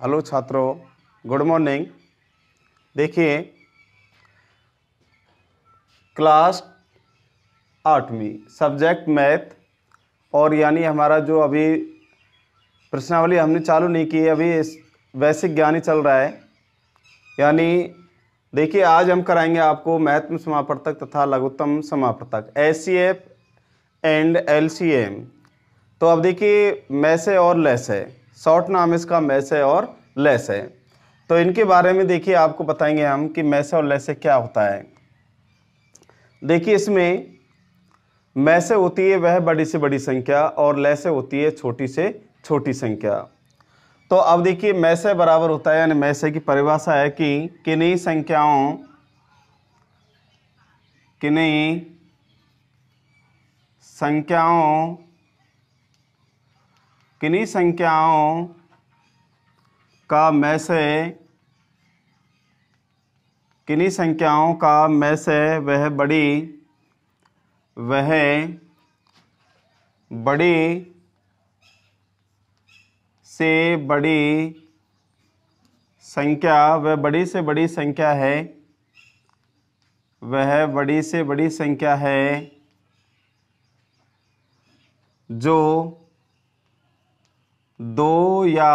Hello छात्रों, good morning. देखिए, class 8वीं सब्जेक्ट मैथ और यानी हमारा जो अभी प्रश्नावली हमने चालू नहीं की है, अभी वैश्विक ज्ञान ही चल रहा है। यानी देखिए, आज हम कराएंगे आपको महत्तम समापवर्तक तथा लघुत्तम समापवर्तक एचसीएफ एंड एलसीएम। तो अब देखिए, मैसे और लैसे, शॉर्ट नाम इसका मैसे और लैसे। तो इनके बारे में देखिए आपको बताएंगे हम कि मैसे और लैसे क्या होता है। देखिए, इसमें मैसे होती है वह बड़ी से बड़ी संख्या और लैसे होती है छोटी से छोटी संख्या। तो अब देखिए, मैसे बराबर होता है, यानी मैसे की परिभाषा है कि किन्हीं संख्याओं का मैसे वह बड़ी से बड़ी संख्या है, वह बड़ी से बड़ी संख्या है जो दो या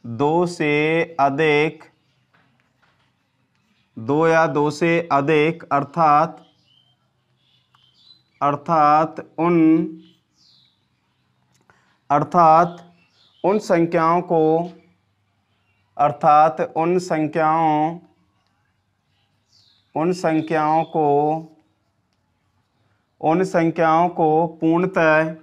दो से अधिक अर्थात उन संख्याओं को पूर्णतः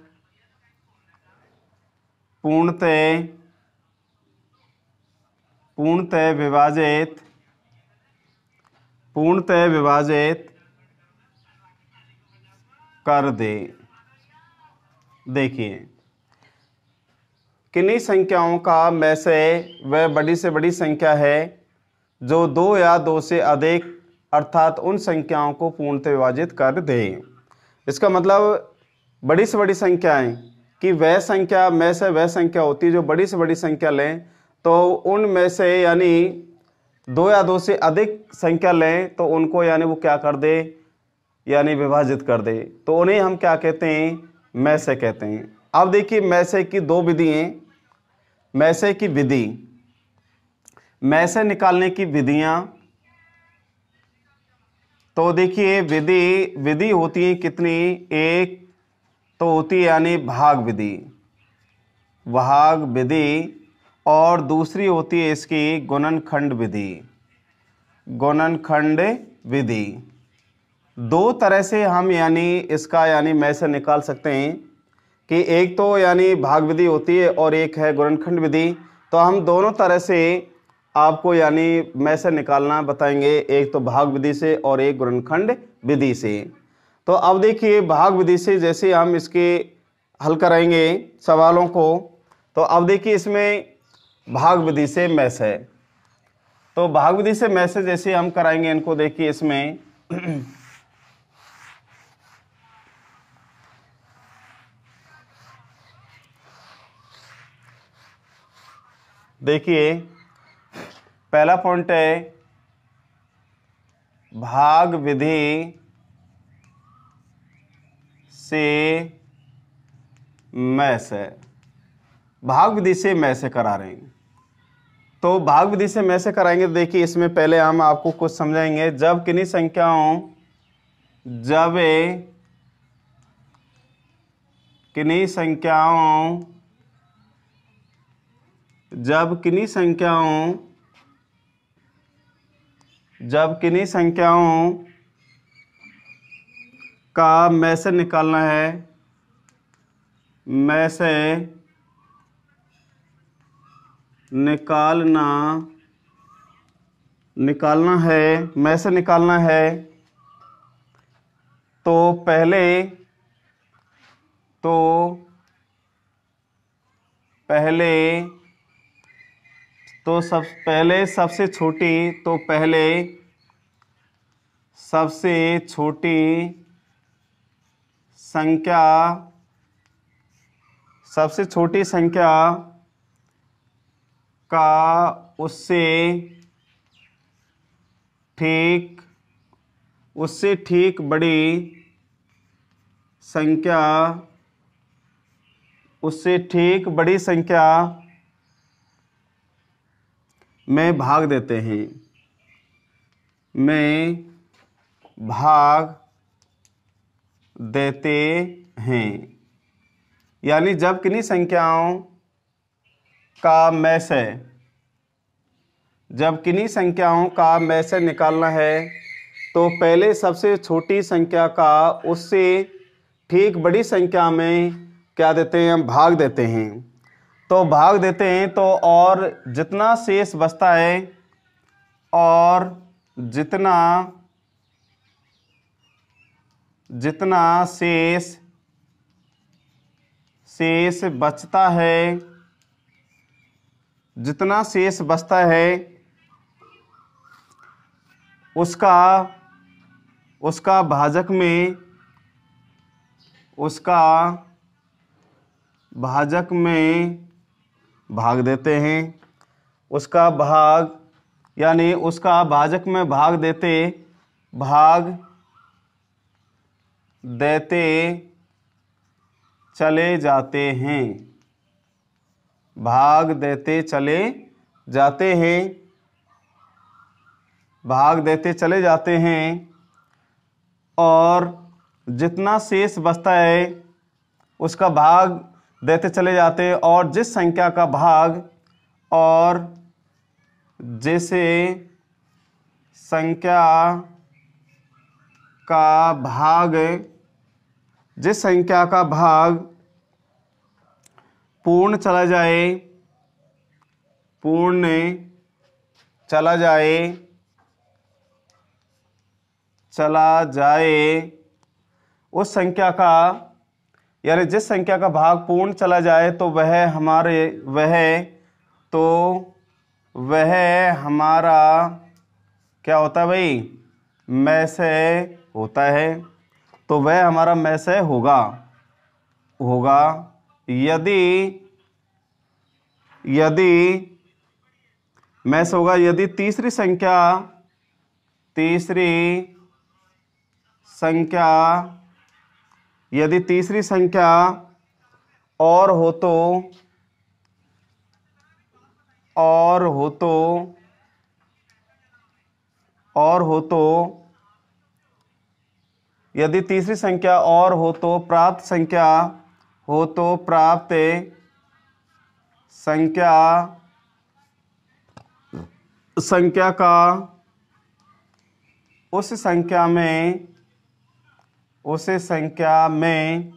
विभाजित कर दे। देखिए, किन्हीं संख्याओं का मैसे वह बड़ी से बड़ी संख्या है जो दो या दो से अधिक अर्थात उन संख्याओं को पूर्णतः विभाजित कर दे। इसका मतलब बड़ी से बड़ी संख्याएं कि वह संख्या में से वह संख्या होती है जो बड़ी से बड़ी संख्या लें, तो उनमें से यानी दो या दो से अधिक संख्या लें तो उनको यानी वो क्या कर दे, यानी विभाजित कर दे, तो उन्हें हम क्या कहते हैं, मैसे कहते हैं। अब देखिए, मैसे की दो विधि हैं। मैसे निकालने की विधियां, तो देखिए विधि होती है कितनी, एक तो होती है यानी भाग विधि और दूसरी होती है इसकी गुणनखंड विधि। दो तरह से हम यानी इसका यानी मैसे निकाल सकते हैं कि एक तो यानी भाग विधि होती है और एक है गुणनखंड विधि। तो हम दोनों तरह से आपको यानी मैसे निकालना बताएंगे, एक तो भाग विधि से और एक गुणनखंड विधि से। तो अब देखिए, भाग विधि से जैसे हम इसके हल कराएंगे सवालों को, तो अब देखिए इसमें भाग विधि से मैसे, तो भाग विधि से मैसे जैसे हम कराएंगे इनको, देखिए इसमें देखिए पहला पॉइंट है भाग विधि से मैसे, भाग विधि से मैसे करा रहे हैं। तो भाग विधि से मैसे कराएंगे, तो देखिए इसमें पहले हम आपको कुछ समझाएंगे। जब किन्हीं संख्याओं का मैसे निकालना है, मैसे निकालना है, तो पहले सबसे छोटी संख्या का उससे ठीक बड़ी संख्या में भाग देते हैं। यानी जब किन्हीं संख्याओं का में से निकालना है तो पहले सबसे छोटी संख्या का उससे ठीक बड़ी संख्या में क्या देते हैं, हम भाग देते हैं। तो भाग देते हैं तो और जितना शेष बचता है और जितना शेष बचता है उसका भाजक में भाग देते हैं। उसका भाजक में भाग देते चले जाते हैं। भाग देते चले जाते हैं और जितना शेष बचता है उसका भाग देते चले जाते हैं और जिस संख्या का भाग जिस संख्या का भाग पूर्ण चला जाए उस संख्या का, यानी जिस संख्या का भाग पूर्ण चला जाए तो वह हमारा क्या होता है भाई, में से होता है। तो वह हमारा में से होगा यदि तीसरी संख्या और हो तो प्राप्त संख्या का उस संख्या में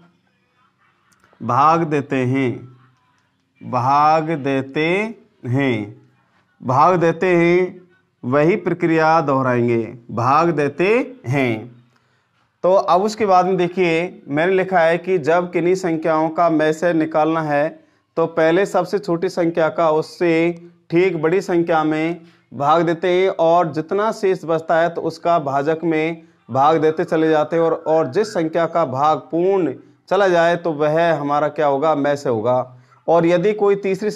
भाग देते हैं। वही प्रक्रिया दोहराएंगे, भाग देते हैं। तो अब उसके बाद में देखिए मैंने लिखा है कि जब किन्हीं संख्याओं का में से निकालना है तो पहले सबसे छोटी संख्या का उससे ठीक बड़ी संख्या में भाग देते हैं और जितना शेष बचता है तो उसका भाजक में भाग देते चले जाते हैं और जिस संख्या का भाग पूर्ण चला जाए तो वह हमारा क्या होगा, में से होगा। और यदि कोई तीसरी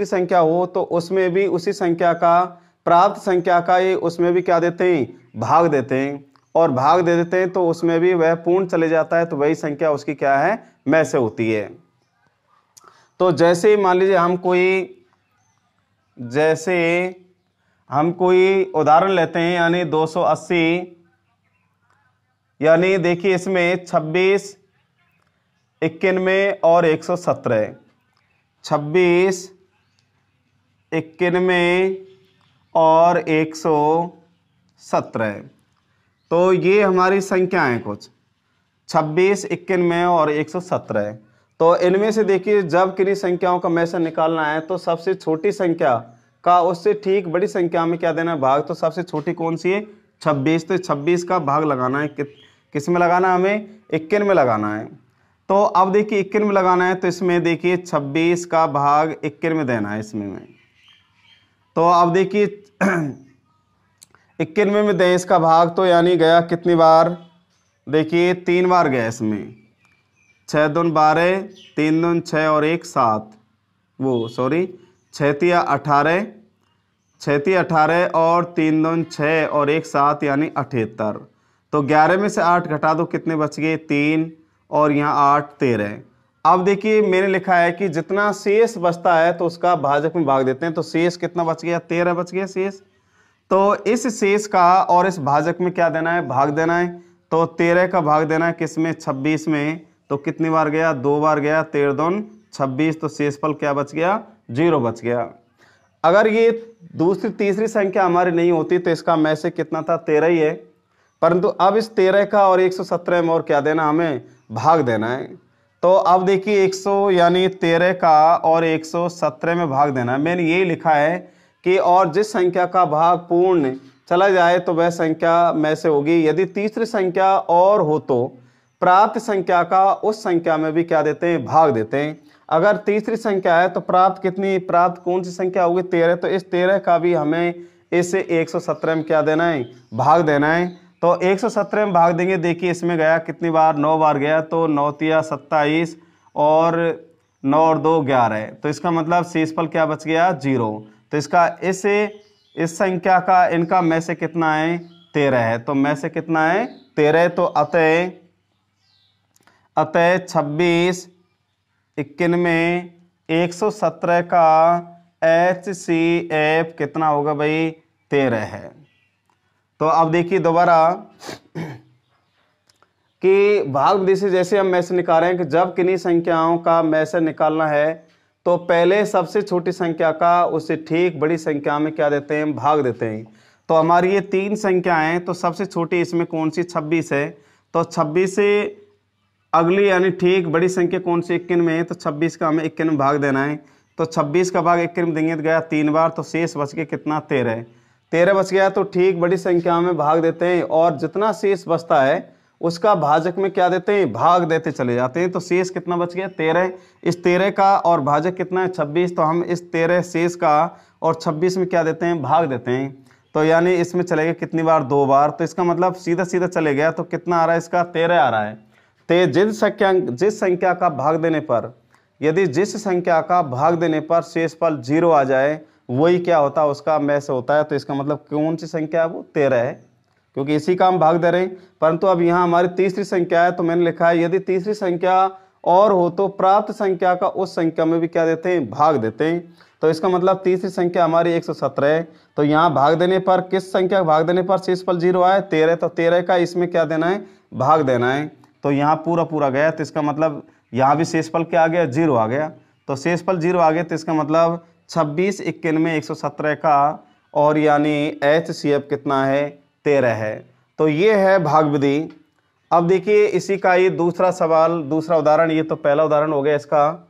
संख्या हो तो उसमें भी उसी संख्या का प्राप्त संख्या का ये उसमें भी क्या देते हैं, भाग देते हैं और भाग दे देते हैं तो उसमें भी वह पूर्ण चले जाता है तो वही संख्या उसकी क्या है, में से होती है। तो जैसे मान लीजिए हम कोई उदाहरण लेते हैं, यानी 280, यानी देखिए इसमें 26, 91 और 117, 26, 91 और 117। तो ये हमारी संख्याएं कुछ 26, 91 और 117। तो इनमें से देखिए जब किन्हीं संख्याओं का में से निकालना है तो सबसे छोटी संख्या का उससे ठीक बड़ी संख्या में क्या देना है, भाग। तो सबसे छोटी कौन सी है, 26। तो 26 का भाग लगाना है, किस में लगाना है, हमें 51 में लगाना है। तो अब देखिए 51 में लगाना है तो इसमें देखिए 26 का भाग 51 में देना है इसमें में। तो अब देखिए 91 में दें इसका भाग तो यानी गया कितनी बार, देखिए 3 बार गया इसमें। 6 दून 12, 3 दून 6 और 1 7, वो सॉरी 6×18, 6×18 और 3×2 6 और 1×7 यानी 78। तो 11 में से 8 घटा दो, कितने बच गए 3 और यहाँ 8 13। अब देखिए मैंने लिखा है कि जितना शेष बचता है तो उसका भाजक में भाग देते हैं। तो शेष कितना बच गया 13 बच गया शेष। तो इस शेष का और इस भाजक में क्या देना है, भाग देना है। तो 13 का भाग देना है किसमें 26 में। तो कितनी बार गया 2 बार गया, 13 दूनी 26। तो शेषफल क्या बच गया 0 बच गया। अगर ये दूसरी तीसरी संख्या हमारी नहीं होती तो इसका में से कितना था 13 ही है, परंतु अब इस 13 का और 117 में और क्या देना हमें भाग देना है। तो अब देखिए 100 यानी 13 का और 117 में भाग देना है। मैंने यही लिखा है कि और जिस संख्या का भाग पूर्ण चला जाए तो वह संख्या में से होगी। यदि तीसरी संख्या और हो तो प्राप्त संख्या का उस संख्या में भी क्या देते हैं भाग देते हैं। अगर तीसरी संख्या है तो प्राप्त कितनी, प्राप्त कौन सी संख्या होगी 13। तो इस 13 का भी हमें इस 117 में क्या देना है भाग देना है। तो 117 में भाग देंगे। देखिए इसमें गया कितनी बार 9 बार गया। तो 9 तिया 27 और 9 और 2 11। तो इसका मतलब शेषफल क्या बच गया 0। तो इसका इस संख्या का इनका में से कितना है 13 है। तो में से कितना है 13। तो अतः 26 91 117 का HCF कितना होगा भाई 13 है। तो अब देखिए दोबारा कि भाग विधि से जैसे हम में से निकाल रहे हैं कि जब किन्हीं संख्याओं का में से निकालना है तो पहले सबसे छोटी संख्या का उससे ठीक बड़ी संख्या में क्या देते हैं भाग देते हैं। तो हमारी ये 3 संख्याएं हैं। तो सबसे छोटी इसमें कौन सी 26 है। तो 26 से अगली यानी ठीक बड़ी संख्या कौन सी 51 में है। तो 26 का हमें 51 में भाग देना है। तो 26 का भाग 51 में देंगे तो गया 3 बार। तो शेष बच के कितना 13 बच गया। तो ठीक बड़ी संख्या में भाग देते हैं और जितना शेष बचता है उसका भाजक में क्या देते हैं भाग देते चले जाते हैं। तो शेष कितना बच गया 13। इस 13 का और भाजक कितना है 26। तो हम इस 13 शेष का और 26 में क्या देते हैं भाग देते हैं। तो यानी इसमें चलेगा कितनी बार 2 बार। तो इसका मतलब सीधा सीधा चले गया। तो कितना आ रहा है इसका 13 आ रहा है। तो जिस संख्या का भाग देने पर यदि जिस संख्या का भाग देने पर शेषफल 0 आ जाए वही क्या होता है उसका में से होता है। तो इसका मतलब कौन सी संख्या है वो 13 है, क्योंकि इसी का हम भाग दे रहे हैं। परंतु अब यहाँ हमारी तीसरी संख्या है तो मैंने लिखा है यदि तीसरी संख्या और हो तो प्राप्त संख्या का उस संख्या में भी क्या देते हैं भाग देते हैं। तो इसका मतलब तीसरी संख्या हमारी 117 है। तो यहाँ भाग देने पर किस संख्या भाग देने पर शेषफल 0 आए 13। तो 13 का इसमें क्या देना है भाग देना है। तो यहाँ पूरा पूरा गया। तो इसका मतलब यहाँ भी शेषफल क्या आ गया 0 आ गया। तो शेषफल 0 आ गया। तो इसका मतलब 26 91 117 का और यानी HCF कितना है 13 है। तो ये है भाग विधि। अब देखिए इसी का ये दूसरा सवाल दूसरा उदाहरण, ये तो पहला उदाहरण हो गया, इसका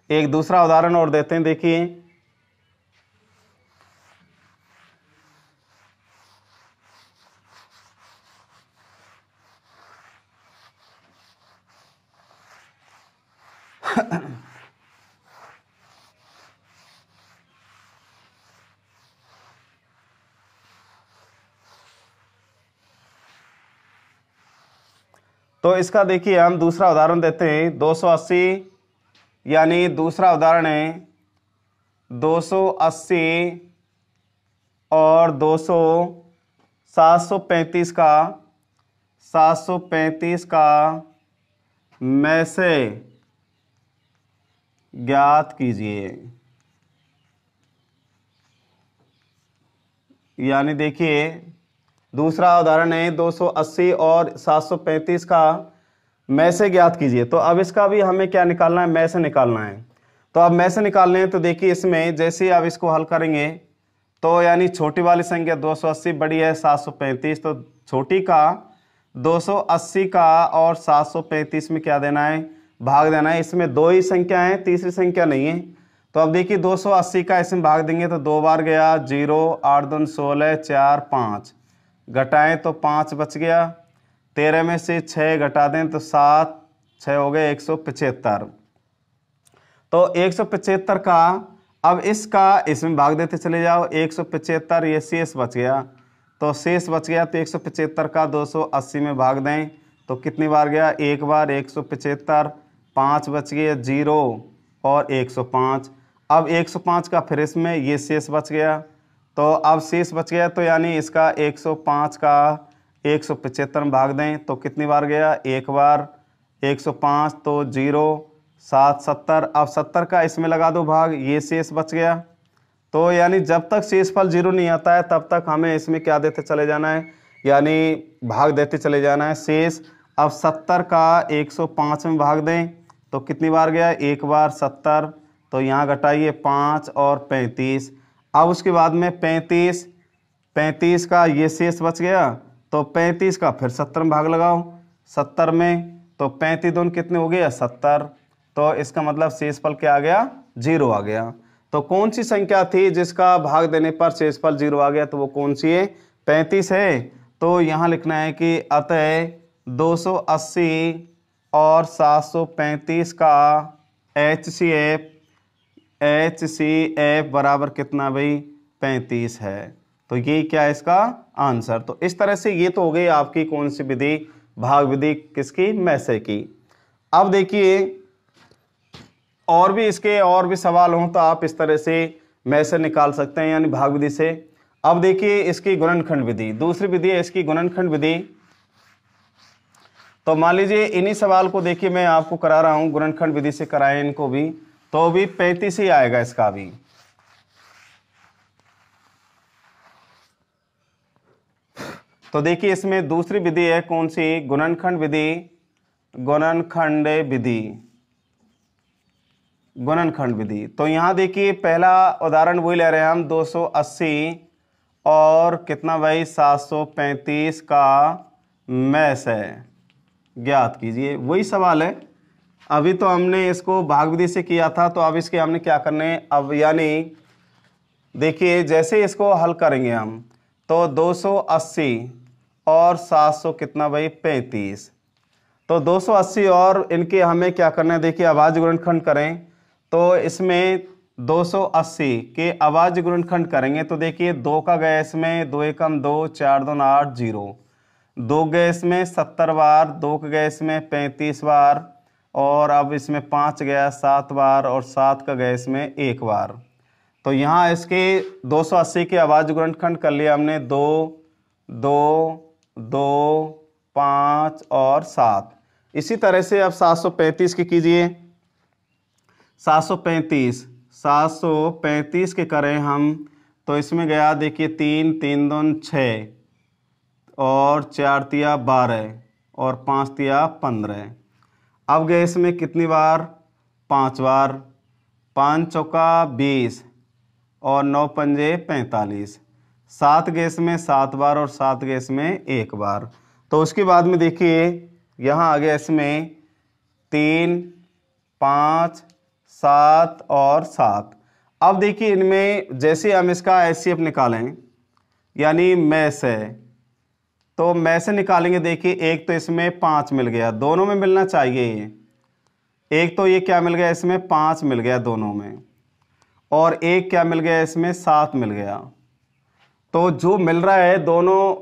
एक दूसरा उदाहरण और देते हैं। देखिए तो इसका देखिए हम दूसरा उदाहरण देते हैं 280 यानी दूसरा उदाहरण है 280 और 735 का में से ज्ञात कीजिए। यानी देखिए दूसरा उदाहरण है 280 और 735 का में से ज्ञात कीजिए। तो अब इसका भी हमें क्या निकालना है में से निकालना है। तो अब में से निकालने हैं तो देखिए इसमें जैसे ही आप इसको हल करेंगे तो यानी छोटी वाली संख्या 280 बड़ी है 735। तो छोटी का 280 का और 735 में क्या देना है भाग देना है। इसमें 2 ही संख्या है तीसरी संख्या नहीं है। तो अब देखिए 280 का इसमें भाग देंगे तो 2 बार गया 0 8 दूनी 16 4 5 घटाएं तो 5 बच गया। 13 में से 6 घटा दें तो 7 6 हो गए 175। तो 175 का अब इसका इसमें भाग देते चले जाओ 175 ये शेष बच गया। तो शेष बच गया तो 175 का 280 में भाग दें तो कितनी बार गया 1 बार 175 5 बच गया 0 और 105। अब 105 का फिर इसमें ये शेष बच गया, तो अब शेष बच गया तो यानी इसका 105 का 175 में भाग दें तो कितनी बार गया, एक बार। 105 तो 0 7 70। अब 70 का इसमें लगा दो भाग, ये शेष बच गया। तो यानी जब तक शेषफल 0 नहीं आता है तब तक हमें इसमें क्या देते चले जाना है, यानी भाग देते चले जाना है शेष। अब 70 का 105 में भाग दें तो कितनी बार गया, एक बार। 70 तो यहाँ घटाइए 5 और 35। अब उसके बाद में 35 का ये शेष बच गया, तो 35 का फिर 70 में भाग लगाओ। 70 में तो 35 दूनी कितने हो गए, 70। तो इसका मतलब शेषफल क्या आ गया, 0 आ गया। तो कौन सी संख्या थी जिसका भाग देने पर शेषफल 0 आ गया, तो वो कौन सी है, 35 है। तो यहाँ लिखना है कि अतः 280 और 735 का HCF बराबर कितना भाई, 35 है। तो ये क्या है इसका आंसर। तो इस तरह से ये तो हो गई आपकी कौन सी विधि, भाग विधि किसकी, मैसे की। अब देखिए और भी इसके और भी सवाल हों तो आप इस तरह से मैसे निकाल सकते हैं, यानी भाग विधि से। अब देखिए इसकी गुणनखंड विधि, दूसरी विधि है इसकी गुणनखंड विधि। तो मान लीजिए इन्हीं सवाल को देखिए मैं आपको करा रहा हूं, गुणनखंड विधि से कराएं इनको भी, तो भी 35 ही आएगा इसका भी। तो देखिए इसमें दूसरी विधि है कौन सी, गुणनखंड विधि। गुणनखंड विधि। तो यहाँ देखिए पहला उदाहरण वही ले रहे हैं हम, 280 और कितना भाई 735 का मैस है, ज्ञात कीजिए। वही सवाल है, अभी तो हमने इसको भाग विधि से किया था, तो अब इसके हमने क्या करने हैं अब, यानी देखिए जैसे इसको हल करेंगे हम, तो 280 और 700 कितना भाई 35। तो 280 और इनके हमें क्या करना है, देखिए अभाज्य गुणनखंड करें तो इसमें 280 के अभाज्य गुणनखंड करेंगे तो देखिए 2 का गया इसमें, 2 एकम 2, 4 दूनी 8, 0। 2 गए इसमें 70 बार, 2 का गया इसमें 35 बार, और अब इसमें 5 गया 7 बार, और 7 का गया इसमें 1 बार। तो यहाँ इसके 280 के अभाज्य गुणनखंड कर लिया हमने, 2 2 2 5 और 7। इसी तरह से अब 735 की कीजिए। 735 के करें हम तो इसमें गया देखिए 3 3 दूनी 6 और 4 तिया 12 और 5 तिया 15। अब गए इसमें कितनी बार, 5 बार। 5 चौका 20 और 9 पंजे 45। 7 गए इसमें 7 बार और 7 गए इसमें 1 बार। तो उसके बाद में देखिए यहाँ आ गया इसमें 3 5 7 और 7। अब देखिए इनमें जैसे हम इसका HCF निकालें, यानी मैस है, तो मैसे निकालेंगे। देखिए एक तो इसमें 5 मिल गया, दोनों में मिलना चाहिए ये। एक तो ये क्या मिल गया इसमें, 5 मिल गया दोनों में, और एक क्या मिल गया इसमें, 7 मिल गया। तो जो मिल रहा है दोनों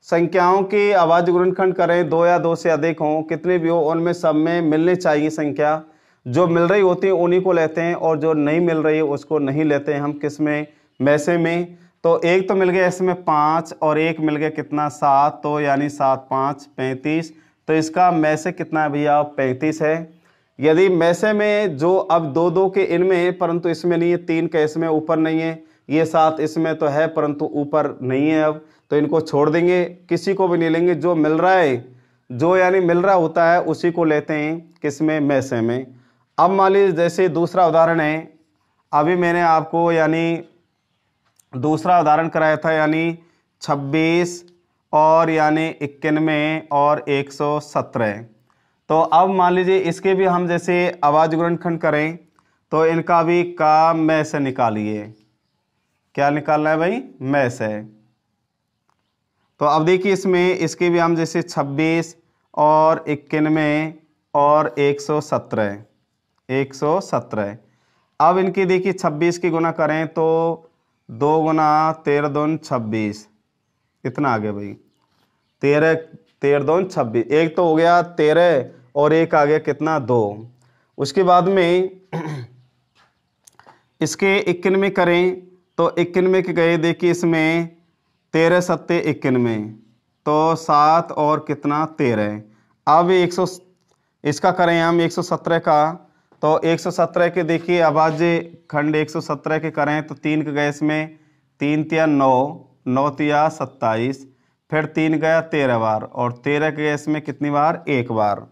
संख्याओं के अभाज्य गुणनखंड करें, 2 या 2 से अधिक हों, कितने भी हो, उनमें सब में मिलने चाहिए संख्या। जो मिल रही होती है उन्हीं को लेते हैं, और जो नहीं मिल रही है उसको नहीं लेते हैं हम, किस में, मैसे में। तो एक तो मिल गया इसमें 5 और एक मिल गया कितना, 7, तो यानी 7 5 35। तो इसका मैसे कितना है भैया, 35 है। यदि मैसे में जो अब 2 2 के इनमें है परंतु इसमें नहीं है, 3 का इसमें ऊपर नहीं है, ये 7 इसमें तो है परंतु ऊपर नहीं है, अब तो इनको छोड़ देंगे, किसी को भी नहीं लेंगे। जो मिल रहा है, जो यानी मिल रहा होता है उसी को लेते हैं, किसमें, मैसे में। अब मान लीजिए जैसे दूसरा उदाहरण है, अभी मैंने आपको यानी दूसरा उदाहरण कराया था, यानी 26 और यानी 91 और 117। तो अब मान लीजिए इसके भी हम जैसे अभाज्य गुणनखंड करें तो इनका भी का मैसे निकालिए। क्या निकालना है भाई, मैसे। तो अब देखिए इसमें इसके भी हम जैसे 26 और 91 और 117। अब इनकी देखिए 26 की गुना करें तो 2 गुना 13 दूनी 26, कितना आ गया भाई, 13 दूनी 26। एक तो हो गया 13 और एक आ गया कितना, 2। उसके बाद में इसके 91 करें तो 91 के गए, देखिए इसमें 13 सत्ते 91, तो 7 और कितना 13। अब 100 इसका करें हम 117 का, तो 117 के देखिए अभाज्य खंड 117 के करें तो 3 के गए इसमें, 3 तिया 9, 9 तिया 27, फिर 3 गया 13 बार, और 13 के गए इसमें कितनी बार, 1 बार।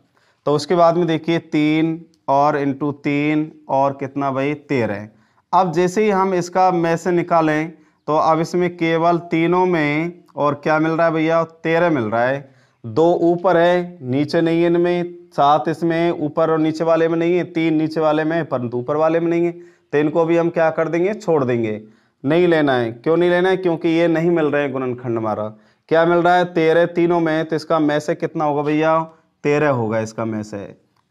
तो उसके बाद में देखिए 3 और इंटू 3 और कितना भाई 13। अब जैसे ही हम इसका में से निकालें तो अब इसमें केवल तीनों में और क्या मिल रहा है भैया, 13 मिल रहा है। 2 ऊपर है, नीचे नहीं है इनमें, 7 इसमें ऊपर और नीचे वाले में नहीं है, 3 नीचे वाले में परंतु ऊपर वाले में नहीं है, तो इनको भी हम क्या कर देंगे, छोड़ देंगे, नहीं लेना है। क्यों नहीं लेना है, क्योंकि ये नहीं मिल रहे हैं गुणनखंड हमारा। क्या मिल रहा है, 13 तीनों में, तो इसका में से कितना होगा भैया, 13 होगा इसका में से।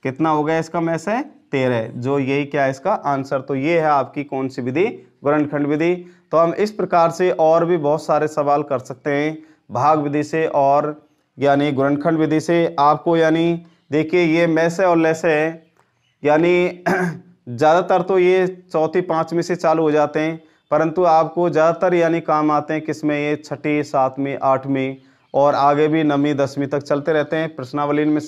कितना हो गया इसका में से, 13, जो यही क्या है इसका आंसर। तो ये है आपकी कौन सी विधि, गुणनखंड विधि। तो हम इस प्रकार से और भी बहुत सारे सवाल कर सकते हैं भाग विधि से और यानी गुणनखंड विधि से। आपको यानी देखिए ये में से और ले से यानी ज़्यादातर तो ये चौथी पाँचवीं से चालू हो जाते हैं, परंतु आपको ज़्यादातर यानी काम आते हैं किसमें, ये छठी सातवीं आठवीं और आगे भी 9वीं 10वीं तक चलते रहते हैं। प्रश्नावली में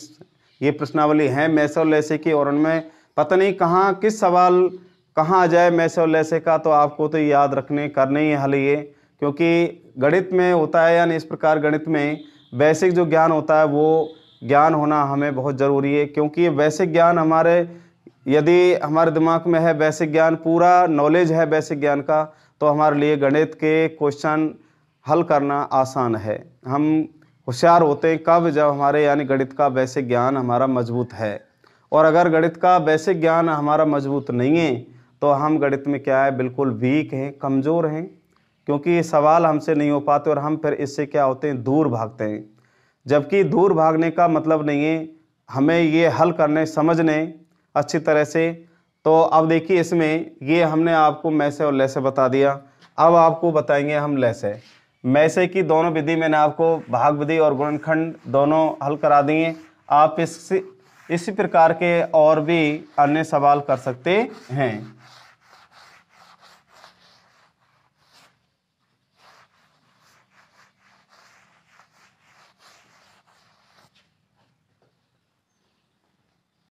ये प्रश्नावली है मैसे और लैसे की, और उनमें पता नहीं कहाँ किस सवाल कहाँ आ जाए मैसे और लैसे का, तो आपको तो याद रखने करने ही हल ये, क्योंकि गणित में होता है यानी इस प्रकार गणित में बेसिक जो ज्ञान होता है वो ज्ञान होना हमें बहुत ज़रूरी है। क्योंकि ये बेसिक ज्ञान हमारे यदि हमारे दिमाग में है, बेसिक ज्ञान पूरा नॉलेज है बेसिक ज्ञान का, तो हमारे लिए गणित के क्वेश्चन हल करना आसान है। हम होशियार होते हैं कब, जब हमारे यानी गणित का बेसिक ज्ञान हमारा मजबूत है। और अगर गणित का बेसिक ज्ञान हमारा मजबूत नहीं है तो हम गणित में क्या है, बिल्कुल वीक हैं, कमज़ोर हैं, क्योंकि ये सवाल हमसे नहीं हो पाते और हम फिर इससे क्या होते हैं, दूर भागते हैं। जबकि दूर भागने का मतलब नहीं है, हमें ये हल करने समझने अच्छी तरह से। तो अब देखिए इसमें ये हमने आपको मैसे और लैसे बता दिया, अब आपको बताएंगे हम लैसे। मैसे की दोनों विधि मैंने आपको भाग विधि और गुणनखंड दोनों हल करा दिए। आप इसी प्रकार के और भी अन्य सवाल कर सकते हैं।